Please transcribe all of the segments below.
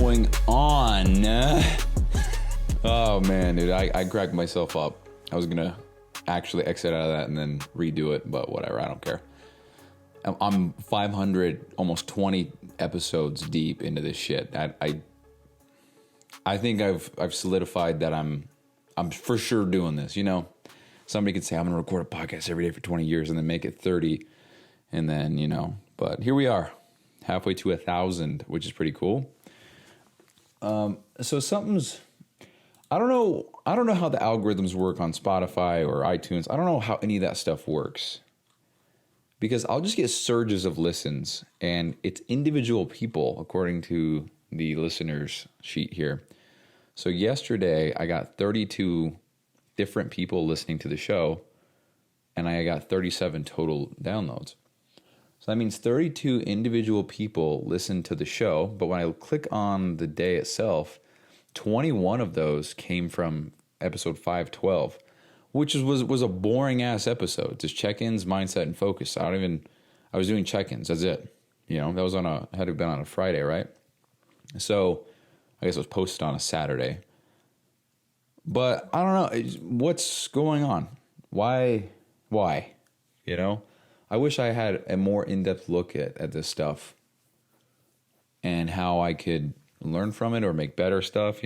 going on? Oh man, dude, I cracked myself up. I was gonna actually exit out of that and then redo it, but whatever, I don't care. I'm 500, almost 20 episodes deep into this shit. I think I've solidified that I'm for sure doing this. You know, somebody could say I'm gonna record a podcast every day for 20 years and then make it 30, and then but here we are, halfway to 1,000, which is pretty cool. So something's, I don't know how the algorithms work on Spotify or iTunes. I don't know how any of that stuff works, because I'll just get surges of listens, and it's individual people according to the listeners sheet here. So yesterday I got 32 different people listening to the show, and I got 37 total downloads. So that means 32 individual people listen to the show, but when I click on the day itself, 21 of those came from episode 512, which was a boring ass episode. Just check-ins, mindset, and focus. I was doing check-ins. That's it. That was had to have been on a Friday, right? So I guess it was posted on a Saturday. But I don't know what's going on. Why? I wish I had a more in-depth look at this stuff and how I could learn from it or make better stuff,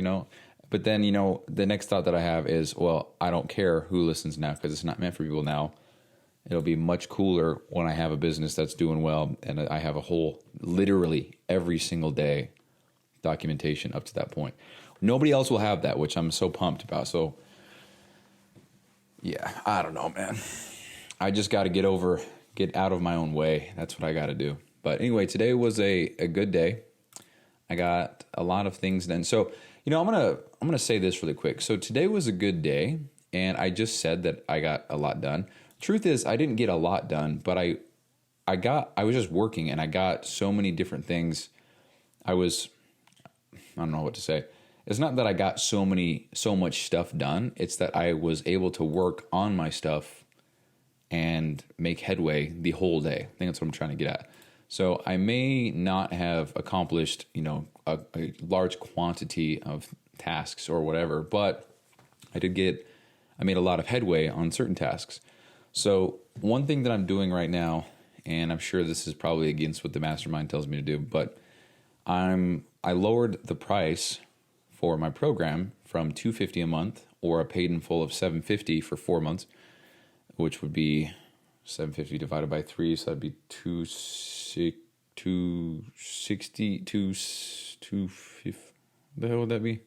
But then, the next thought that I have is, well, I don't care who listens now because it's not meant for people now. It'll be much cooler when I have a business that's doing well and I have a whole, literally every single day documentation up to that point. Nobody else will have that, which I'm so pumped about. So, yeah, I don't know, man. I just got to get out of my own way. That's what I got to do. But anyway, today was a good day. I got a lot of things done. So, I'm gonna say this really quick. So today was a good day, and I just said that I got a lot done. Truth is, I didn't get a lot done, but I was just working, and I got so many different things. I don't know what to say. It's not that I got so much stuff done. It's that I was able to work on my stuff and make headway the whole day. I think that's what I'm trying to get at. So I may not have accomplished, a large quantity of tasks or whatever, but I made a lot of headway on certain tasks. So one thing that I'm doing right now, and I'm sure this is probably against what the mastermind tells me to do, but I lowered the price for my program from $250 a month, or a paid in full of $750 for 4 months, which would be 750 divided by 3, so that'd be 260, 250. The hell would that be?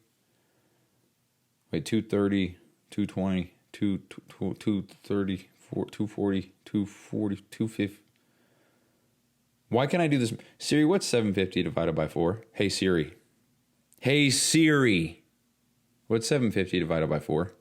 Wait, 230, 220, 230, 240, 240, 250. Why can't I do this? Siri, what's 750 divided by 4? Hey Siri. What's 750 divided by 4?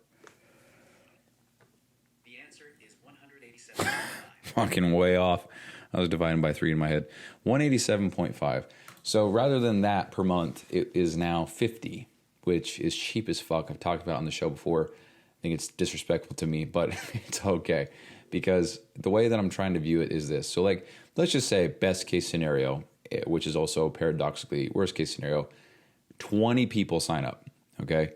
Fucking way off. I was dividing by 3 in my head. 187.5. So rather than that per month, it is now 50, which is cheap as fuck. I've talked about it on the show before. I think it's disrespectful to me, but it's okay, because the way that I'm trying to view it is this. So let's just say best case scenario, which is also paradoxically worst case scenario, 20 people sign up. Okay.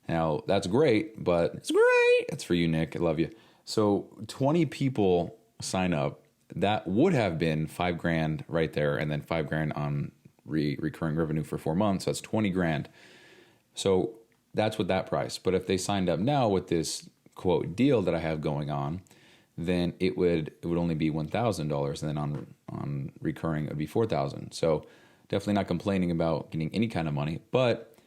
Now that's great, but it's great. That's for you, Nick. I love you. So 20 people sign up. That would have been $5,000 right there, and then $5,000 on recurring revenue for 4 months. So that's $20,000. So that's what that price. But if they signed up now with this quote deal that I have going on, then it would only be $1,000, and then on recurring it would be $4,000. So definitely not complaining about getting any kind of money. But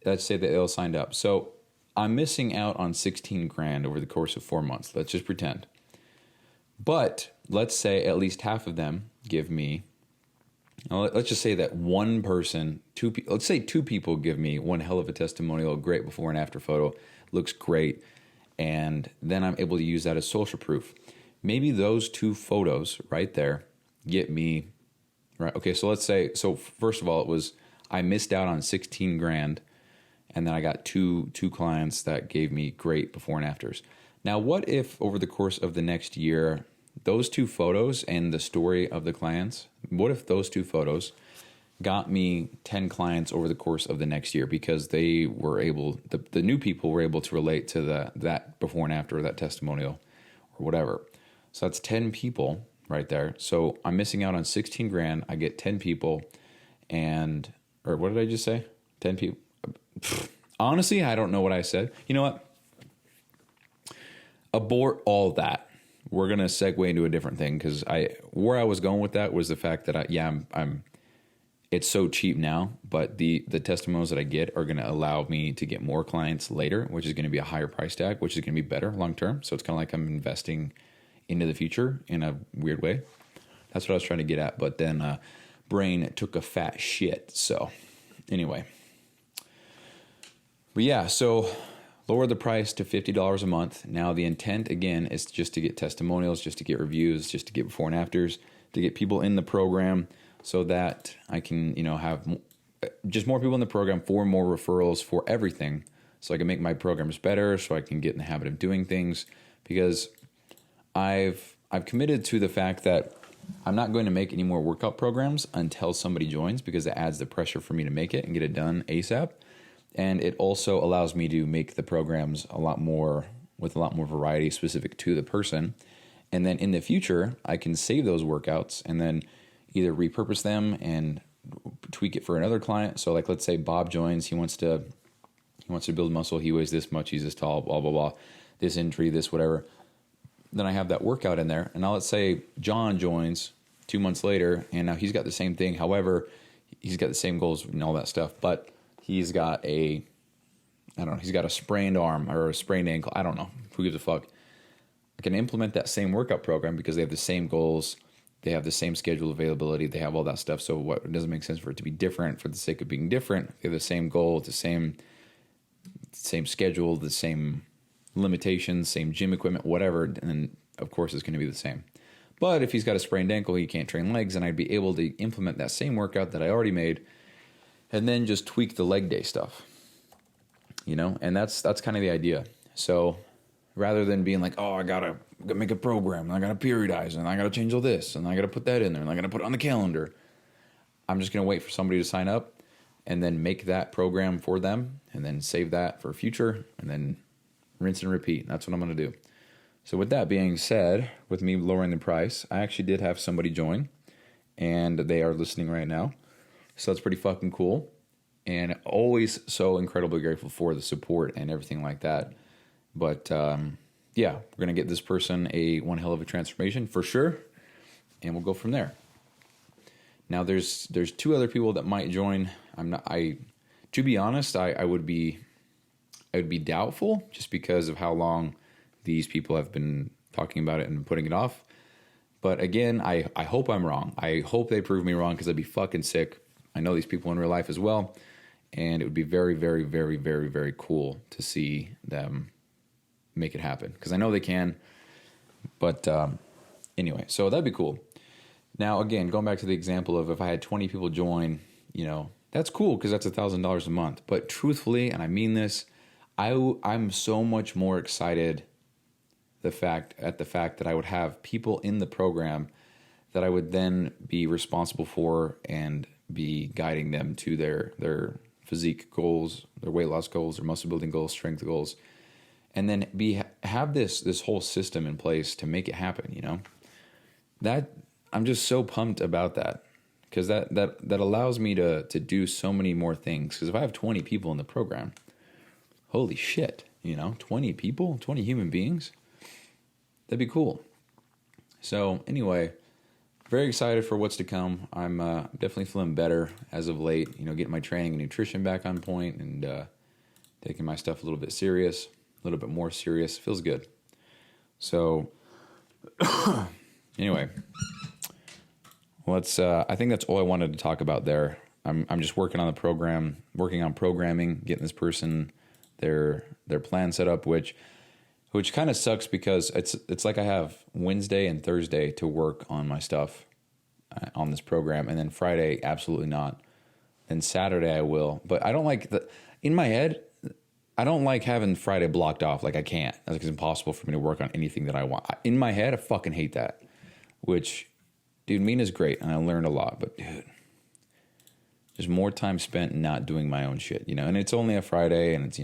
let's say that they all signed up. So I'm missing out on $16,000 over the course of 4 months. Let's just pretend. But let's say at least half of them give me, let's just say that one person, let's say 2 people give me one hell of a testimonial, great before and after photo, looks great, and then I'm able to use that as social proof. Maybe those 2 photos right there get me, right? Okay, so let's say, first of all, I missed out on $16,000, and then I got two clients that gave me great before and afters. Now, what if over the course of the next year, those 2 photos and the story of the clients, what if those 2 photos got me 10 clients over the course of the next year because they were able, the new people were able to relate to that before and after, that testimonial or whatever. So that's 10 people right there. So I'm missing out on 16 grand. I get 10 people or what did I just say? 10 people. Honestly, I don't know what I said. You know what? Abort all that. We're going to segue into a different thing because where I was going with that was the fact that I'm it's so cheap now, but the testimonials that I get are going to allow me to get more clients later, which is going to be a higher price tag, which is going to be better long term. So it's kind of like I'm investing into the future in a weird way. That's what I was trying to get at. But then brain took a fat shit. So anyway. But yeah, so lower the price to $50 a month. Now the intent, again, is just to get testimonials, just to get reviews, just to get before and afters, to get people in the program so that I can, have just more people in the program for more referrals for everything. So I can make my programs better, so I can get in the habit of doing things, because I've committed to the fact that I'm not going to make any more workout programs until somebody joins, because it adds the pressure for me to make it and get it done ASAP. And it also allows me to make the programs with a lot more variety specific to the person. And then in the future, I can save those workouts and then either repurpose them and tweak it for another client. So like, let's say Bob joins, he wants to build muscle. He weighs this much. He's this tall, blah, blah, blah, this injury, this, whatever. Then I have that workout in there. And now let's say John joins 2 months later, and now he's got the same thing. However, he's got the same goals and all that stuff, but he's got he's got a sprained arm or a sprained ankle. I don't know. Who gives a fuck? I can implement that same workout program because they have the same goals. They have the same schedule availability. They have all that stuff. So it doesn't make sense for it to be different for the sake of being different. They have the same goal, the same schedule, the same limitations, same gym equipment, whatever. And of course, it's going to be the same. But if he's got a sprained ankle, he can't train legs, and I'd be able to implement that same workout that I already made and then just tweak the leg day stuff, and that's kind of the idea. So rather than being like, oh, I gotta make a program, and I gotta periodize, and I gotta change all this, and I gotta put that in there, and I gotta put it on the calendar, I'm just gonna wait for somebody to sign up and then make that program for them and then save that for future and then rinse and repeat. That's what I'm gonna do. So with that being said, with me lowering the price, I actually did have somebody join, and they are listening right now. So that's pretty fucking cool, and always so incredibly grateful for the support and everything like that. But yeah, we're gonna get this person one hell of a transformation for sure, and we'll go from there. Now there's 2 other people that might join. To be honest, I would be doubtful just because of how long these people have been talking about it and putting it off. But again, I hope I'm wrong. I hope they prove me wrong, because I'd be fucking sick. I know these people in real life as well, and it would be very, very, very, very, very cool to see them make it happen, because I know they can. But anyway, so that'd be cool. Now, again, going back to the example of if I had 20 people join, that's cool because that's $1,000 a month. But truthfully, and I mean this, I'm so much more excited the fact that I would have people in the program that I would then be responsible for and be guiding them to their physique goals, their weight loss goals, their muscle building goals, strength goals, and then have this whole system in place to make it happen. That I'm just so pumped about that, because that allows me to do so many more things. Because if I have 20 people in the program, holy shit, 20 people, 20 human beings, that'd be cool. So anyway, very excited for what's to come. I'm definitely feeling better as of late, getting my training and nutrition back on point, and taking my stuff a little bit more serious. Feels good. So anyway, I think that's all I wanted to talk about there. I'm just working on programming, getting this person their plan set up, which kind of sucks because it's like I have Wednesday and Thursday to work on my stuff on this program, and then Friday absolutely not. Then Saturday I will, but I don't like in my head, I don't like having Friday blocked off. Like I can't. It's impossible for me to work on anything that I want. In my head, I fucking hate that. Which, dude, Mina's great, and I learned a lot. But dude, There's more time spent not doing my own shit, and it's only a Friday, and it's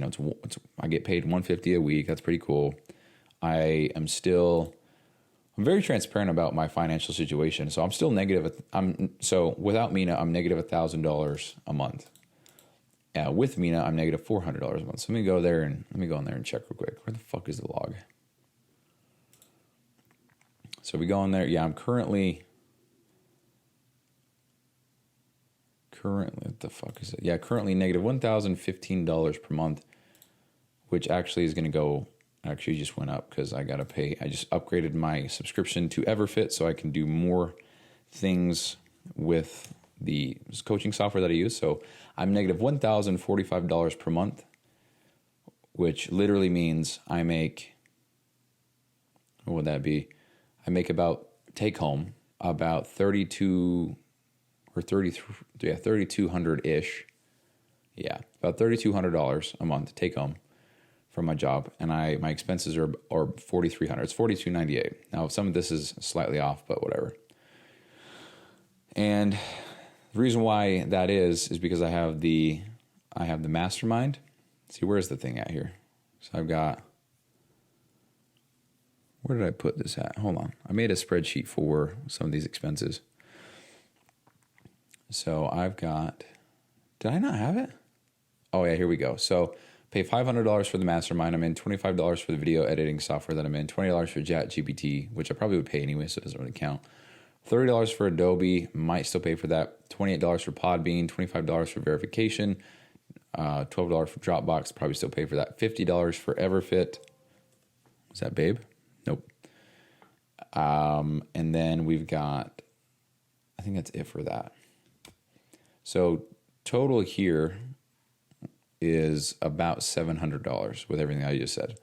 I get paid $150 a week. That's pretty cool. I'm very transparent about my financial situation. So I'm still negative. So without Mina, I'm negative $1,000 a month. With Mina, I'm negative $400 a month. So let me go in there and check real quick. Where the fuck is the log? So we go in there. Yeah, I'm currently, what the fuck is it? Yeah, currently negative $1,015 per month, which actually is going to go, actually just went up because I got to pay. I just upgraded my subscription to Everfit so I can do more things with the coaching software that I use. So I'm negative $1,045 per month, which literally means I make, what would that be? I make about, take home, about 32 or 33, yeah, 3,200-ish. Yeah, about $3,200 a month take home from my job, and my expenses are $4,300. It's $4,298. Now some of this is slightly off, but whatever. And the reason why that is because I have the mastermind. See, where's the thing at here? So I've got, where did I put this at? Hold on. I made a spreadsheet for some of these expenses. So I've got, did I not have it? Oh yeah, here we go. So pay $500 for the mastermind I'm in, $25 for the video editing software that I'm in, $20 for ChatGPT, which I probably would pay anyway, so it doesn't really count. $30 for Adobe, might still pay for that. $28 for Podbean, $25 for verification, $12 for Dropbox, probably still pay for that. $50 for Everfit. Is that Babe? Nope. And then we've got, I think that's it for that. So total here is about $700 with everything I just said.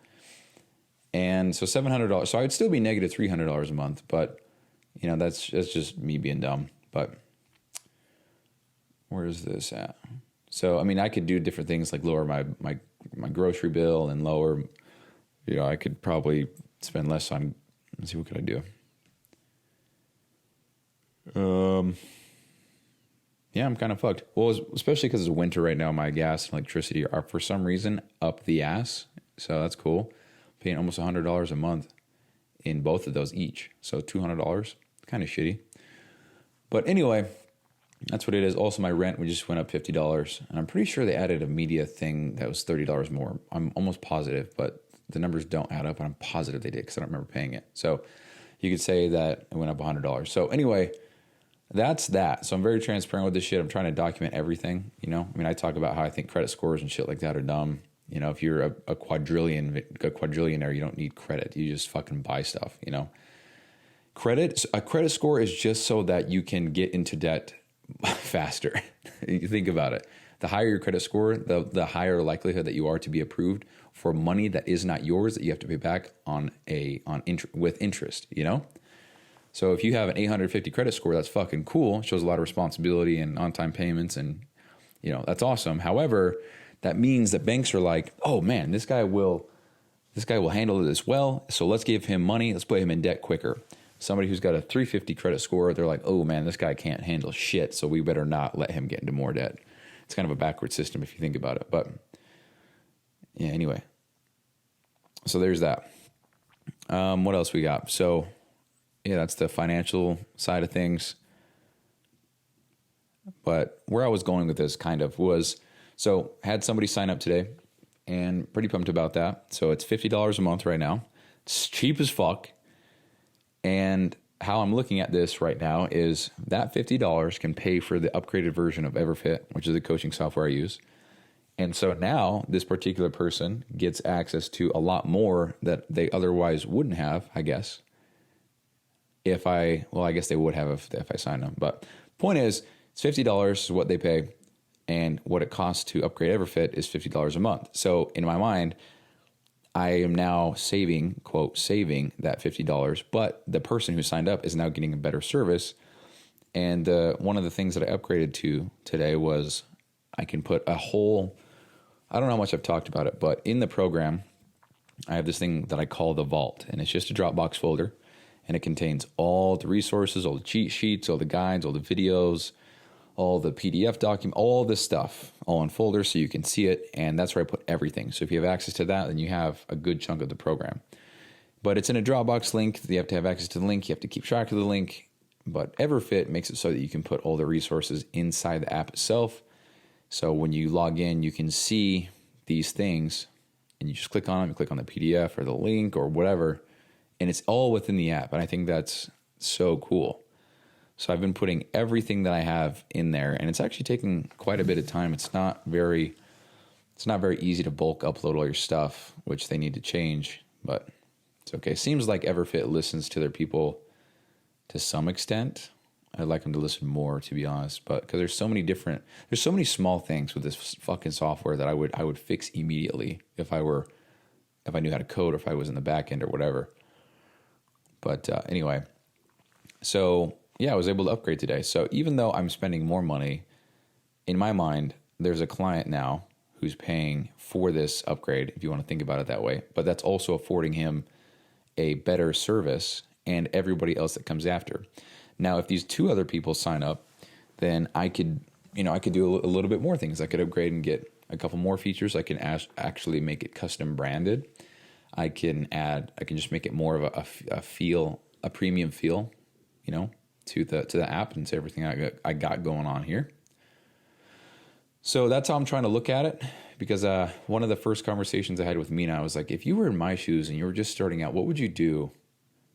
And so $700, so I would still be negative $300 a month, but that's just me being dumb. But where is this at? So, I mean, I could do different things like lower my grocery bill and lower, I could probably spend less on, let's see, what could I do? Yeah, I'm kind of fucked. Well, especially because it's winter right now, my gas and electricity are, for some reason, up the ass. So that's cool. Paying almost $100 a month in both of those each. So $200, kind of shitty. But anyway, that's what it is. Also, my rent, we just went up $50. And I'm pretty sure they added a media thing that was $30 more. I'm almost positive, but the numbers don't add up. And I'm positive they did because I don't remember paying it. So you could say that it went up $100. So anyway, that's that. So I'm very transparent with this shit. I'm trying to document everything, I mean, I talk about how I think credit scores and shit like that are dumb. If you're a quadrillionaire, you don't need credit. You just fucking buy stuff, A credit score is just so that you can get into debt faster. You think about it. The higher your credit score, the higher likelihood that you are to be approved for money that is not yours that you have to pay back with interest, So if you have an 850 credit score, that's fucking cool. It shows a lot of responsibility and on-time payments, and that's awesome. However, that means that banks are like, oh man, this guy will handle this well, so let's give him money. Let's put him in debt quicker. Somebody who's got a 350 credit score, they're like, oh man, this guy can't handle shit, so we better not let him get into more debt. It's kind of a backward system if you think about it. But yeah, anyway. So there's that. What else we got? So yeah, that's the financial side of things. But where I was going with this kind of was, so had somebody sign up today and pretty pumped about that. So it's $50 a month right now. It's cheap as fuck. And how I'm looking at this right now is that $50 can pay for the upgraded version of Everfit, which is the coaching software I use. And so now this particular person gets access to a lot more that they otherwise wouldn't have, I guess. I guess they would have if I signed them. But point is, it's $50 is what they pay, and what it costs to upgrade Everfit is $50 a month. So in my mind, I am now saving that $50, but the person who signed up is now getting a better service. And one of the things that I upgraded to today was I can put I don't know how much I've talked about it, but in the program, I have this thing that I call the vault, and it's just a Dropbox folder. And it contains all the resources, all the cheat sheets, all the guides, all the videos, all the PDF document, all this stuff, all in folders so you can see it. And that's where I put everything. So if you have access to that, then you have a good chunk of the program. But it's in a Dropbox link. You have to have access to the link. You have to keep track of the link. But Everfit makes it so that you can put all the resources inside the app itself. So when you log in, you can see these things and you just click on them. You click on the PDF or the link or whatever, and it's all within the app. And I think that's so cool. So I've been putting everything that I have in there, and it's actually taking quite a bit of time. It's not very easy to bulk upload all your stuff, which they need to change, but it's okay. Seems like Everfit listens to their people to some extent. I'd like them to listen more, to be honest, but because there's so many small things with this fucking software that I would fix immediately if I knew how to code or if I was in the back end or whatever. But anyway, so yeah, I was able to upgrade today. So even though I'm spending more money, in my mind, there's a client now who's paying for this upgrade, if you want to think about it that way, but that's also affording him a better service and everybody else that comes after. Now, if these two other people sign up, then I could do a little bit more things. I could upgrade and get a couple more features. I can actually make it custom branded. I can just make it more of a premium feel, to the app and to everything I got going on here. So that's how I'm trying to look at it, because one of the first conversations I had with Mina, I was like, if you were in my shoes and you were just starting out, what would you do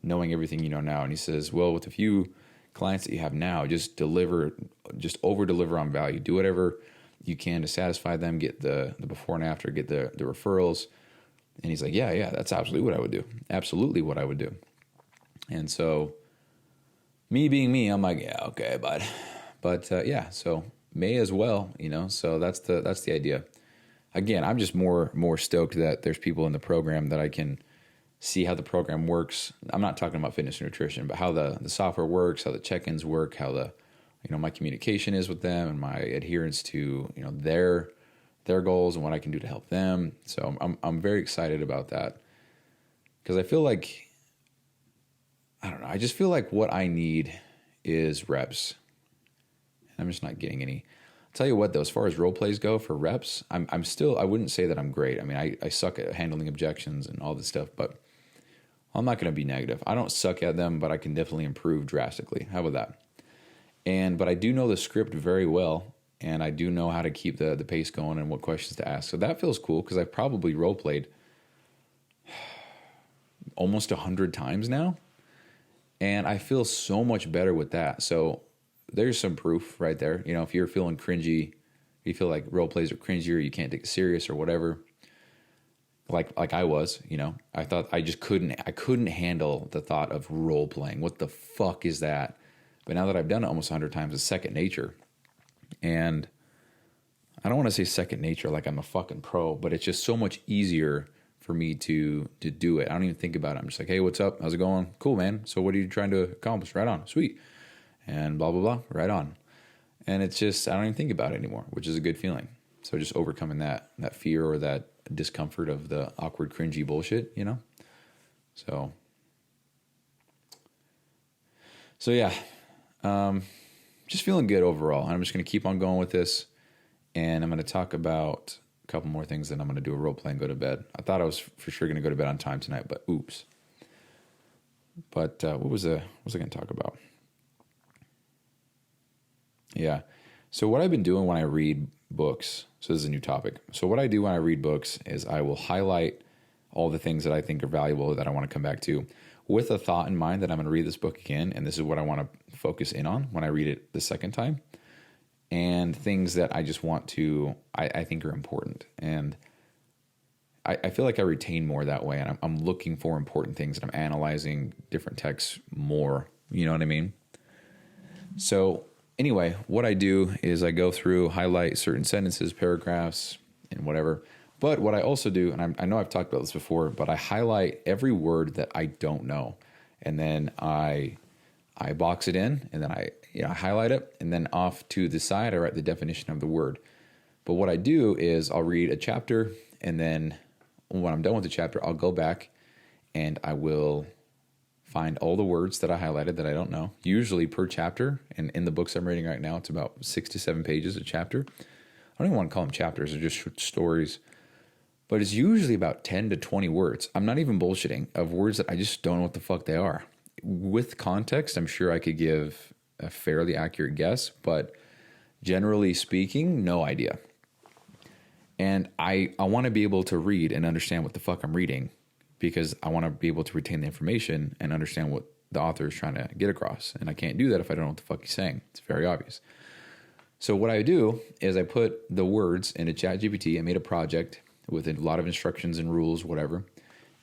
knowing everything you know now? And he says, well, with a few clients that you have now, just over deliver on value. Do whatever you can to satisfy them, get the before and after, get the referrals. And he's like, yeah, that's absolutely what I would do. Absolutely what I would do. And so me being me, I'm like, yeah, okay, but yeah, so may as well, so that's the idea. Again, I'm just more stoked that there's people in the program that I can see how the program works. I'm not talking about fitness and nutrition, but how the software works, how the check-ins work, how the my communication is with them and my adherence to their goals and what I can do to help them. So I'm very excited about that, because I feel like, I don't know, I just feel like what I need is reps. I'm just not getting any. I'll tell you what though, as far as role plays go for reps, I wouldn't say that I'm great. I mean, I suck at handling objections and all this stuff, but I'm not going to be negative. I don't suck at them, but I can definitely improve drastically. How about that? But I do know the script very well, and I do know how to keep the pace going and what questions to ask. So that feels cool, because I've probably role played almost 100 times now, and I feel so much better with that. So there's some proof right there. If you're feeling cringy, you feel like role plays are cringy or you can't take it serious or whatever, like I was, I thought I couldn't handle the thought of role playing. What the fuck is that? But now that I've done it almost 100 times, it's second nature. And I don't want to say second nature like I'm a fucking pro, but it's just so much easier for me to do it. I don't even think about it. I'm just like, hey, what's up? How's it going? Cool, man. So what are you trying to accomplish? Right on. Sweet. And blah, blah, blah. Right on. And it's just, I don't even think about it anymore, which is a good feeling. So just overcoming that fear or that discomfort of the awkward, cringy bullshit, So yeah, just feeling good overall. I'm just going to keep on going with this, and I'm going to talk about a couple more things, then I'm going to do a role play and go to bed. I thought I was for sure going to go to bed on time tonight, but oops. But what was I going to talk about? Yeah. So what I've been doing when I read books, so this is a new topic. So what I do when I read books is I will highlight all the things that I think are valuable that I want to come back to, with a thought in mind that I'm going to read this book again, and this is what I want to focus in on when I read it the second time, and things that I just want to, I think are important. And I feel like I retain more that way, and I'm looking for important things, and I'm analyzing different texts more, you know what I mean? So anyway, what I do is I go through, highlight certain sentences, paragraphs, and whatever. But what I also do, and I know I've talked about this before, but I highlight every word that I don't know. And then I box it in, and then I highlight it, and then off to the side, I write the definition of the word. But what I do is I'll read a chapter, and then when I'm done with the chapter, I'll go back and I will find all the words that I highlighted that I don't know, usually per chapter. And in the books I'm reading right now, it's about 6 to 7 pages a chapter. I don't even want to call them chapters, they're just short stories. But it's usually about 10 to 20 words. I'm not even bullshitting, of words that I just don't know what the fuck they are. With context, I'm sure I could give a fairly accurate guess, but generally speaking, no idea. And I want to be able to read and understand what the fuck I'm reading, because I want to be able to retain the information and understand what the author is trying to get across. And I can't do that if I don't know what the fuck he's saying. It's very obvious. So what I do is I put the words into ChatGPT. I made a project with a lot of instructions and rules, whatever.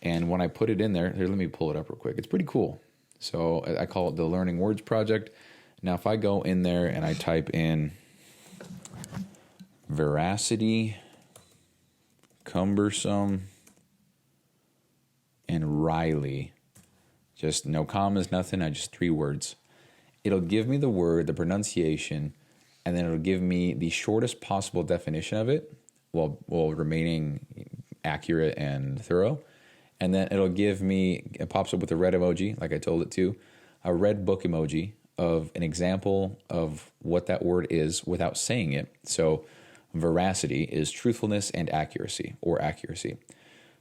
And when I put it in there, here, let me pull it up real quick. It's pretty cool. So I call it the Learning Words Project. Now, if I go in there and I type in veracity, cumbersome, and Riley, just no commas, nothing, I just 3 words. It'll give me the word, the pronunciation, and then it'll give me the shortest possible definition of it while remaining accurate and thorough. And then it'll give me, it pops up with a red emoji, like I told it to, a red book emoji of an example of what that word is without saying it. So veracity is truthfulness and accuracy, or accuracy.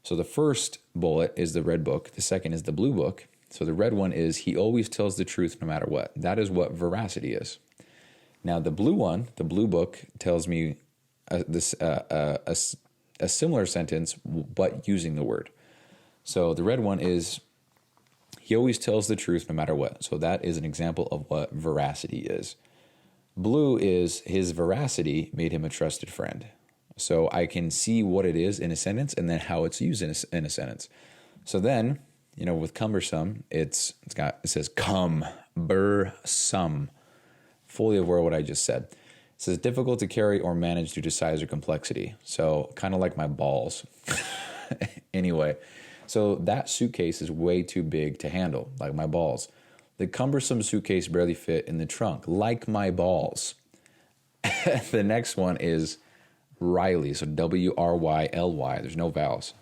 So the first bullet is the red book. The second is the blue book. So the red one is he always tells the truth no matter what. That is what veracity is. Now the blue one, the blue book, tells me a similar sentence, but using the word. So the red one is he always tells the truth no matter what. So that is an example of what veracity is. Blue is his veracity made him a trusted friend. So I can see what it is in a sentence and then how it's used in a sentence. So then, with cumbersome, it says cumbersome, fully aware of what I just said. It says difficult to carry or manage due to size or complexity. So kind of like my balls. Anyway, so that suitcase is way too big to handle, like my balls. The cumbersome suitcase barely fit in the trunk, like my balls. The next one is Riley, so W-R-Y-L-Y. There's no vowels.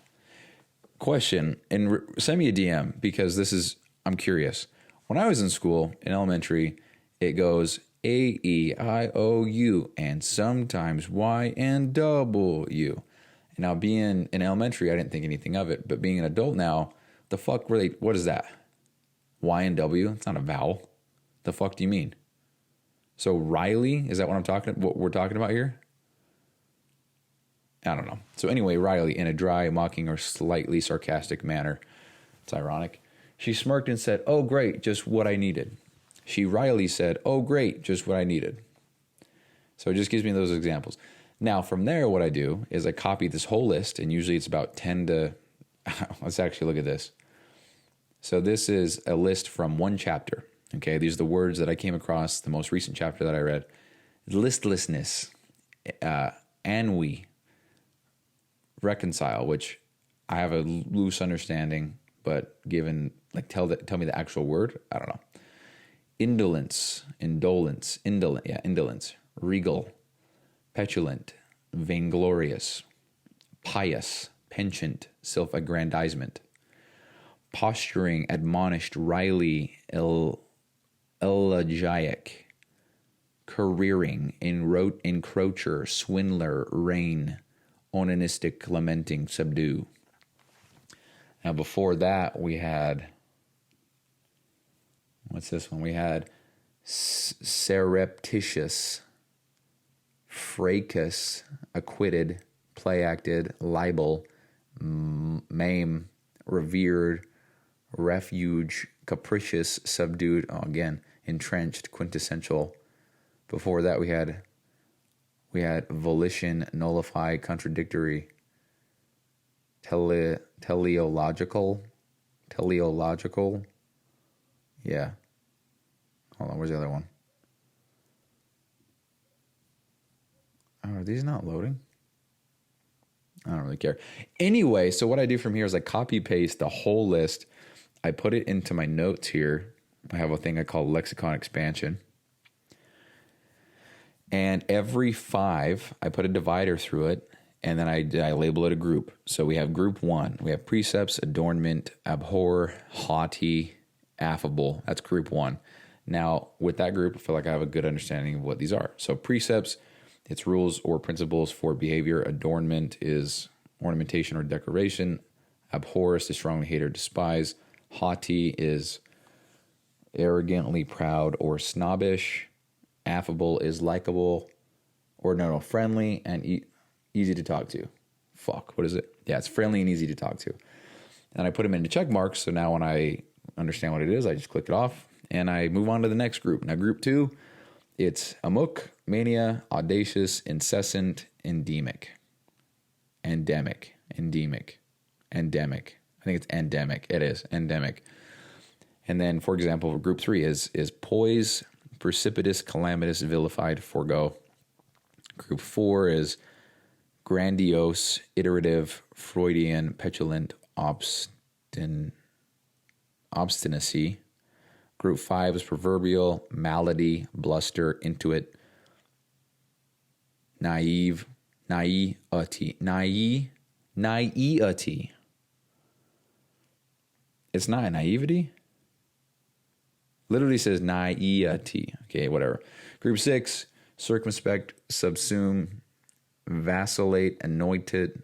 Question, and send me a DM, because I'm curious. When I was in school, in elementary, it goes A-E-I-O-U, and sometimes Y and W. And now being in elementary, I didn't think anything of it, but being an adult now, what is that? Y and W? It's not a vowel. The fuck do you mean? So Riley, is that what we're talking about here? I don't know. So anyway, Riley, in a dry, mocking, or slightly sarcastic manner, it's ironic, she smirked and said, "Oh, great, just what I needed." Riley said, "Oh, great, just what I needed." So it just gives me those examples. Now, from there, what I do is I copy this whole list, and usually it's about 10 to, let's actually look at this. So this is a list from one chapter. Okay, these are the words that I came across, the most recent chapter that I read. Listlessness, ennui, reconcile, which I have a loose understanding, but given, tell me the actual word, I don't know. Indolence, regal, petulant, vainglorious, pious, penchant, self-aggrandizement, posturing, admonished, Riley, elegiac, careering, encroacher, swindler, reign, onanistic, lamenting, subdue. Now before that we had, what's this one? We had surreptitious, fracas, acquitted, play acted, libel, maim, revered, refuge, capricious, subdued, again, entrenched, quintessential. Before that we had volition, nullify, contradictory, teleological. Yeah. Hold on, where's the other one? Oh, are these not loading? I don't really care. Anyway, so what I do from here is I copy paste the whole list. I put it into my notes here. I have a thing I call Lexicon expansion. And every 5, I put a divider through it, and then I label it a group. So we have group 1. We have precepts, adornment, abhor, haughty, affable. That's group 1. Now, with that group, I feel like I have a good understanding of what these are. So precepts, it's rules or principles for behavior. Adornment is ornamentation or decoration. Abhorrous is strongly hate or despise. Haughty is arrogantly proud or snobbish. Affable is likable or friendly and easy to talk to. Fuck, what is it? Yeah, it's friendly and easy to talk to. And I put them into check marks. So now when I understand what it is, I just click it off and I move on to the next group. Now, group 2, it's amok, mania, audacious, incessant, endemic. I think it's endemic. It is endemic. And then, for example, group 3 is poise, precipitous, calamitous, vilified, forego. Group 4 is grandiose, iterative, Freudian, petulant, obstinacy. Group 5 is proverbial, malady, bluster, intuit, naivety. It's not naivety. Literally says naivety. Okay, whatever. Group 6, circumspect, subsume, vacillate, anointed,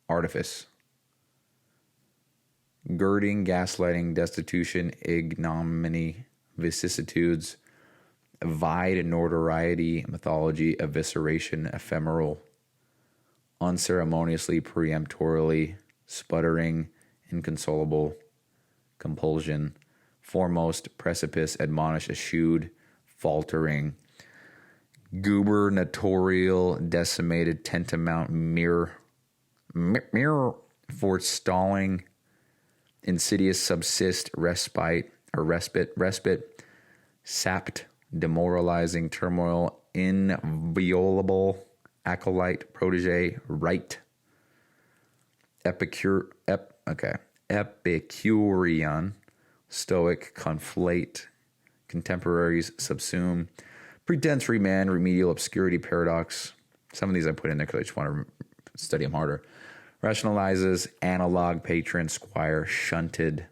artifice. Girding, gaslighting, destitution, ignominy, vicissitudes, vide, notoriety, mythology, evisceration, ephemeral, unceremoniously, peremptorily, sputtering, inconsolable, compulsion, foremost, precipice, admonish, eschewed, faltering, gubernatorial, decimated, tantamount, mirror, forestalling, insidious, subsist, respite, sapped, demoralizing, turmoil, inviolable, acolyte, protege, right, Epicurean, stoic, conflate, contemporaries, subsume, pretensory man, remedial, obscurity, paradox. Some of these I put in there because I just want to study them harder. Rationalizes, analog, patron, squire, shunted,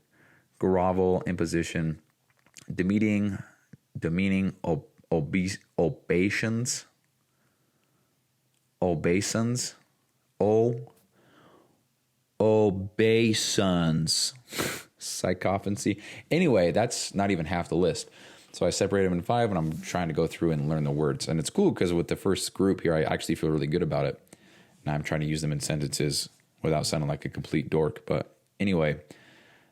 grovel, imposition, demeaning, obeisance, sycophancy. Anyway, that's not even half the list. So I separate them in 5, and I'm trying to go through and learn the words. And it's cool because with the first group here, I actually feel really good about it. And I'm trying to use them in sentences without sounding like a complete dork. But anyway, it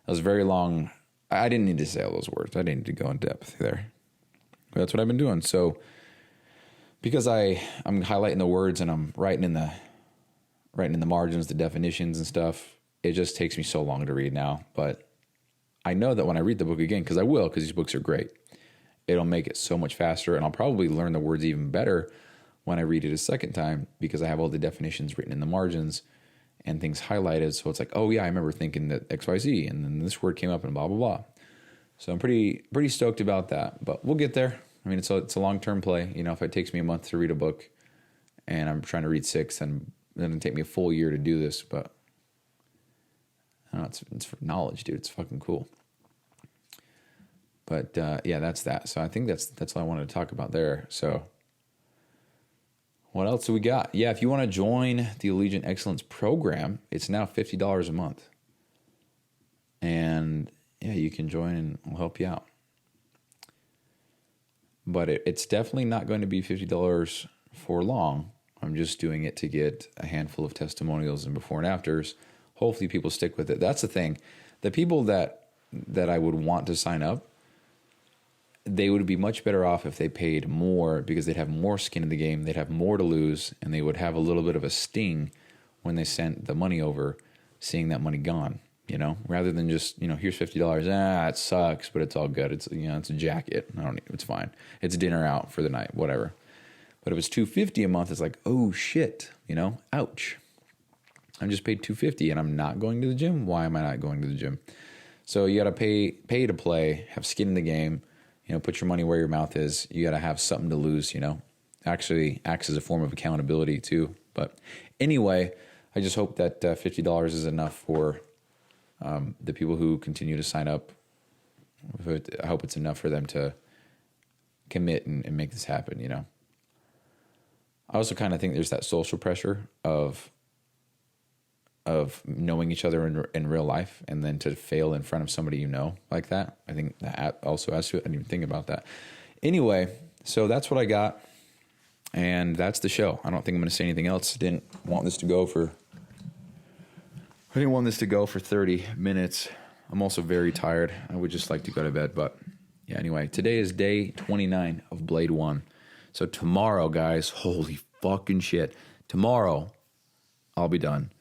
was very long. I didn't need to say all those words. I didn't need to go in depth there. But that's what I've been doing. So because I'm highlighting the words and I'm writing in the margins, the definitions and stuff, it just takes me so long to read now. But I know that when I read the book again, because I will, because these books are great, it'll make it so much faster. And I'll probably learn the words even better when I read it a second time because I have all the definitions written in the margins and things highlighted. So it's like, oh yeah, I remember thinking that XYZ and then this word came up and blah, blah, blah. So I'm pretty stoked about that, but we'll get there. I mean, it's a long-term play. You know, if it takes me a month to read a book and I'm trying to read 6, and then it'll take me a full year to do this, but I don't know, it's for knowledge, dude. It's fucking cool. But yeah, that's that. So I think that's all I wanted to talk about there. So what else do we got? Yeah, if you want to join the Allegiant Excellence program, it's now $50 a month. And yeah, you can join and we'll help you out. But it's definitely not going to be $50 for long. I'm just doing it to get a handful of testimonials and before and afters. Hopefully people stick with it. That's the thing. The people that I would want to sign up, they would be much better off if they paid more because they'd have more skin in the game, they'd have more to lose, and they would have a little bit of a sting when they sent the money over, seeing that money gone, you know, rather than just, you know, here's $50. It sucks, but it's all good. It's, you know, it's a jacket. It's fine. It's dinner out for the night, whatever. But if it's $250 a month, it's like, oh shit, you know, ouch. I just paid $250 and I'm not going to the gym. Why am I not going to the gym? So you got to pay to play, have skin in the game. You know, put your money where your mouth is. You got to have something to lose, you know. Actually acts as a form of accountability too. But anyway, I just hope that $50 is enough for the people who continue to sign up I hope it's enough for them to commit and make this happen, you know? I also kind of think there's that social pressure of knowing each other in real life, and then to fail in front of somebody you know like that. I think that also adds to it. I didn't even think about that. Anyway, so that's what I got, and that's the show. I don't think I'm going to say anything else. I didn't want this to go for 30 minutes. I'm also very tired. I would just like to go to bed, but yeah, anyway, today is day 29 of Blade-1. So tomorrow, guys, holy fucking shit. Tomorrow, I'll be done.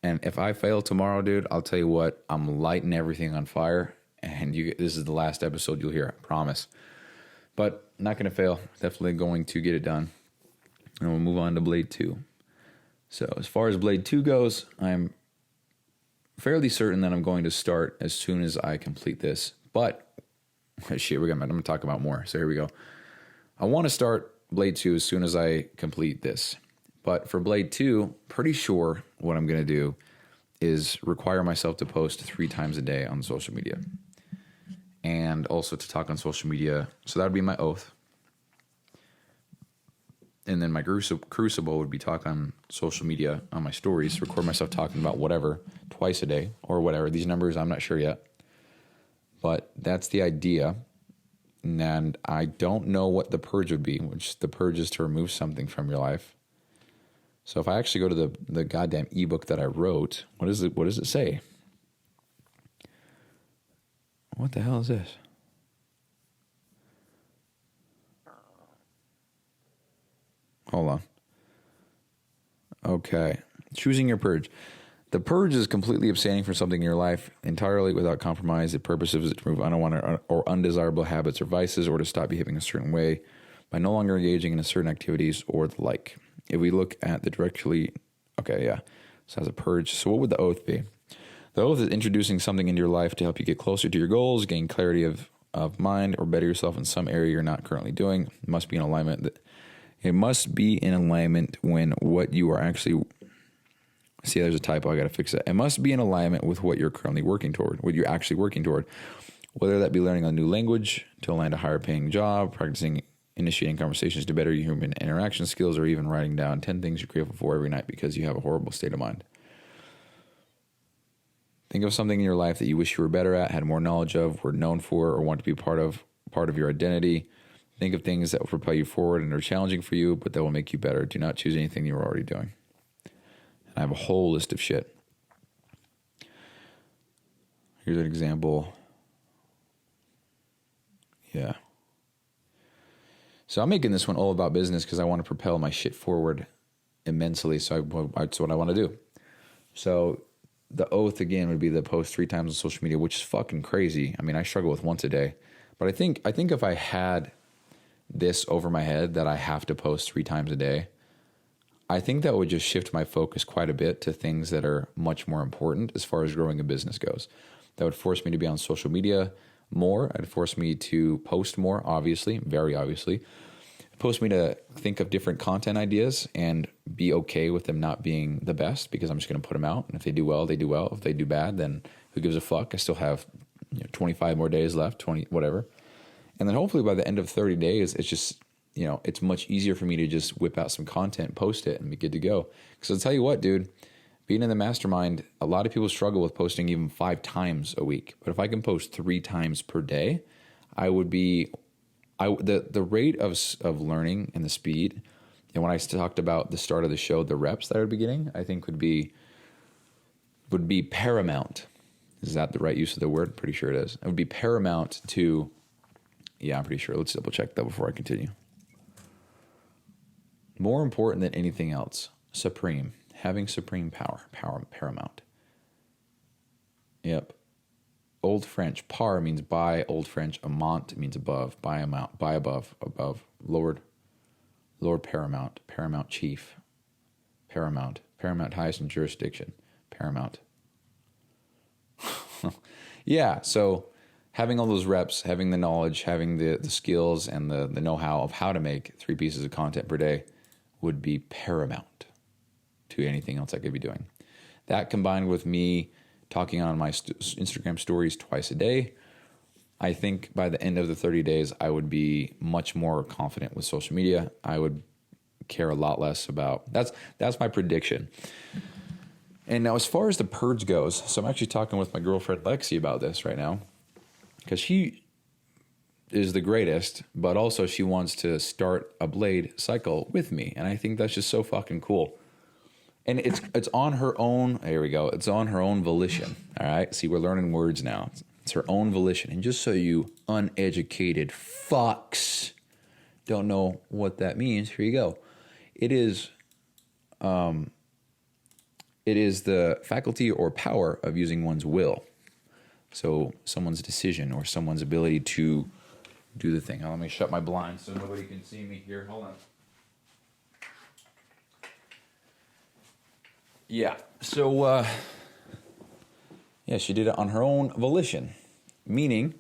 And if I fail tomorrow, dude, I'll tell you what, I'm lighting everything on fire. And this is the last episode you'll hear, I promise. But not going to fail. Definitely going to get it done. And we'll move on to Blade 2. So as far as Blade 2 goes, I'm fairly certain that I'm going to start as soon as I complete this. But, shit, I'm going to talk about more. So here we go. I want to start Blade 2 as soon as I complete this. But for Blade 2, pretty sure what I'm going to do is require myself to post 3 times a day on social media. And also to talk on social media. So that would be my oath. And then my crucible would be talk on social media on my stories. Record myself talking about whatever twice a day or whatever. These numbers, I'm not sure yet. But that's the idea. And I don't know what the purge would be, which the purge is to remove something from your life. So if I actually go to the goddamn ebook that I wrote, what does it say? What the hell is this? Hold on. Okay. Choosing your purge. The purge is completely abstaining from something in your life entirely without compromise. The purpose is to remove unwanted or undesirable habits or vices, or to stop behaving a certain way by no longer engaging in certain activities or the like. If we look at the directly, okay, yeah. So as a purge. So what would the oath be? The oath is introducing something into your life to help you get closer to your goals, gain clarity of mind, or better yourself in some area you're not currently doing. It must be in alignment. It must be in alignment when what you are actually. See, there's a typo. I got to fix that. It must be in alignment with what you're currently working toward, what you're actually working toward. Whether that be learning a new language to land a higher paying job, practicing initiating conversations to better your human interaction skills, or even writing down 10 things you're grateful for every night because you have a horrible state of mind. Think of something in your life that you wish you were better at, had more knowledge of, were known for, or want to be part of your identity. Think of things that will propel you forward and are challenging for you, but that will make you better. Do not choose anything you're already doing. And I have a whole list of shit. Here's an example. Yeah. So I'm making this one all about business because I want to propel my shit forward immensely. So that's what I want to do. So the oath again would be the post 3 times on social media, which is fucking crazy. I mean, I struggle with once a day, but I think if I had this over my head that I have to post 3 times a day, I think that would just shift my focus quite a bit to things that are much more important as far as growing a business goes. That would force me to be on social media more. It'd force me to post more, obviously, very obviously. It'd force me to think of different content ideas and be okay with them not being the best because I'm just going to put them out. And if they do well, they do well. If they do bad, then who gives a fuck? I still have 25 more days left, 20, whatever. And then hopefully by the end of 30 days, it's just, it's much easier for me to just whip out some content, post it, and be good to go. Because I'll tell you what, dude, being in the mastermind, a lot of people struggle with posting even 5 times a week. But if I can post 3 times per day, I would be, the rate of learning and the speed, and when I talked about the start of the show, the reps that I would be getting, I think would be paramount. Is that the right use of the word? Pretty sure it is. It would be paramount to, yeah, I'm pretty sure. Let's double check that before I continue. More important than anything else, supreme. Having supreme power, paramount. Yep. Old French, par means by. Old French, amant means above. By amount, by above, Lord paramount, paramount chief, paramount highest in jurisdiction, paramount. Yeah, so having all those reps, having the knowledge, having the skills and the know-how of how to make 3 pieces of content per day would be paramount to anything else I could be doing. That combined with me talking on my Instagram stories twice a day I think by the end of the 30 days, I would be much more confident with social media. I would care a lot less about, that's my prediction. And now as far as the purge goes, so I'm actually talking with my girlfriend Lexi about this right now, because she is the greatest, but also she wants to start a Blade cycle with me. And I think that's just so fucking cool. And it's on her own, here we go, it's on her own volition, all right? See, we're learning words now. It's her own volition. And just so you uneducated fucks don't know what that means, here you go. It is the faculty or power of using one's will. So someone's decision or someone's ability to do the thing. Now, let me shut my blinds so nobody can see me here. Hold on. Yeah. So, yeah, she did it on her own volition, meaning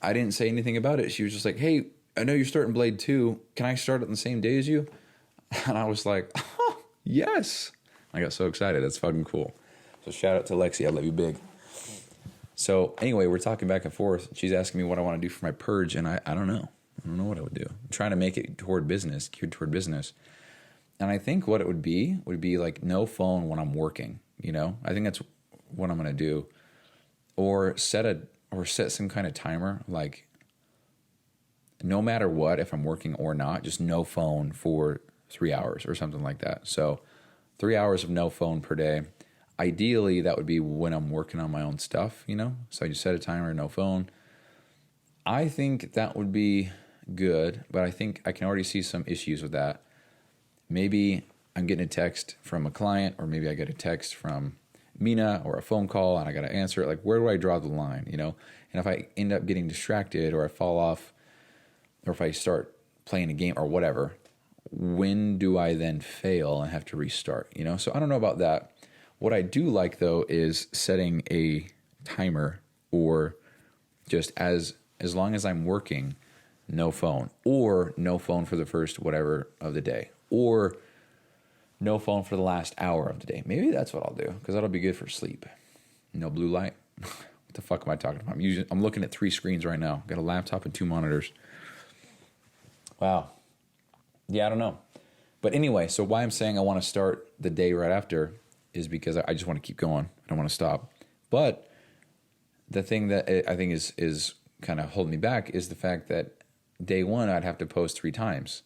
I didn't say anything about it. She was just like, hey, I know you're starting Blade 2. Can I start it on the same day as you? And I was like, oh, yes. I got so excited. That's fucking cool. So shout out to Lexi. I love you big. So anyway, we're talking back and forth. She's asking me what I want to do for my purge, and I don't know. I don't know what I would do. I'm trying to make it geared toward business. And I think what it would be like no phone when I'm working, you know? I think that's what I'm going to do. Or set some kind of timer, like no matter what, if I'm working or not, just no phone for 3 hours or something like that. So 3 hours of no phone per day. Ideally, that would be when I'm working on my own stuff, you know? So I just set a timer, no phone. I think that would be good, but I think I can already see some issues with that. Maybe I'm getting a text from a client, or maybe I get a text from Mina or a phone call and I got to answer it. Like, where do I draw the line, you know? And if I end up getting distracted or I fall off, or if I start playing a game or whatever, when do I then fail and have to restart, you know? So I don't know about that. What I do like, though, is setting a timer, or just as long as I'm working, no phone, or no phone for the first whatever of the day, or no phone for the last hour of the day. Maybe that's what I'll do, because that'll be good for sleep. No blue light. What the fuck am I talking about? I'm looking at 3 screens right now. Got a laptop and 2 monitors. Wow. Yeah, I don't know. But anyway, so why I'm saying I want to start the day right after is because I just want to keep going. I don't want to stop. But the thing that I think is kind of holding me back is the fact that day 1 I'd have to post 3 times,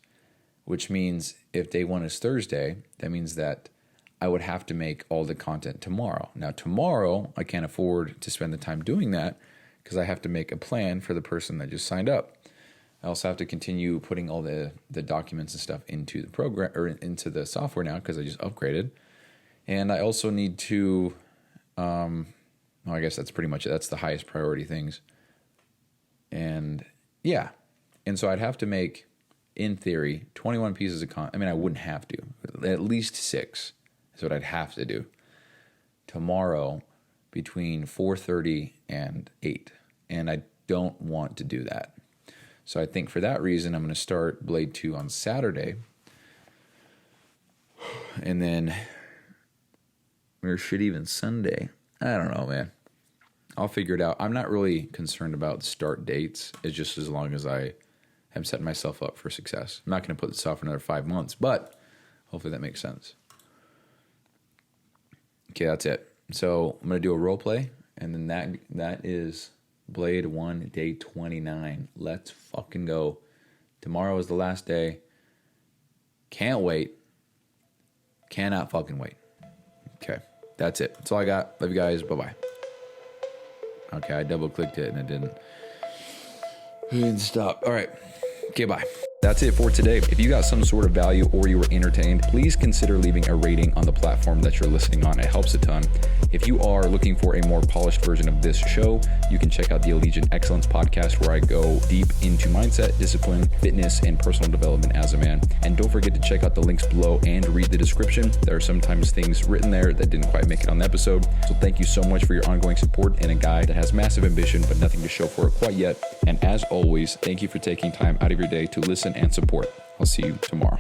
which means if day 1 is Thursday, that means that I would have to make all the content tomorrow. Now, tomorrow, I can't afford to spend the time doing that because I have to make a plan for the person that just signed up. I also have to continue putting all the documents and stuff into the program, or into the software now, because I just upgraded. And I also need to, well, I guess that's pretty much it. That's the highest priority things. And yeah. And so I'd have to make, in theory, 21 pieces of content. I mean, I wouldn't have to. At least 6 is what I'd have to do tomorrow between 4:30 and 8. And I don't want to do that. So I think for that reason, I'm going to start Blade 2 on Saturday. And then, or shit, even Sunday. I don't know, man. I'll figure it out. I'm not really concerned about start dates. It's just as long as I am setting myself up for success. I'm not going to put this off for another 5 months, but hopefully that makes sense. Okay, that's it. So I'm going to do a role play, and then that is Blade-1 day 29. Let's fucking go. Tomorrow is the last day. Can't wait. Cannot fucking wait. Okay, that's it. That's all I got. Love you guys. Bye-bye. Okay, I double-clicked it and it didn't stop. All right. Okay, bye. That's it for today. If you got some sort of value or you were entertained, please consider leaving a rating on the platform that you're listening on. It helps a ton. If you are looking for a more polished version of this show, you can check out the Allegiant Excellence podcast, where I go deep into mindset, discipline, fitness, and personal development as a man. And don't forget to check out the links below and read the description. There are sometimes things written there that didn't quite make it on the episode. So thank you so much for your ongoing support and a guy that has massive ambition but nothing to show for it quite yet. And as always, thank you for taking time out of your day to listen and support. I'll see you tomorrow.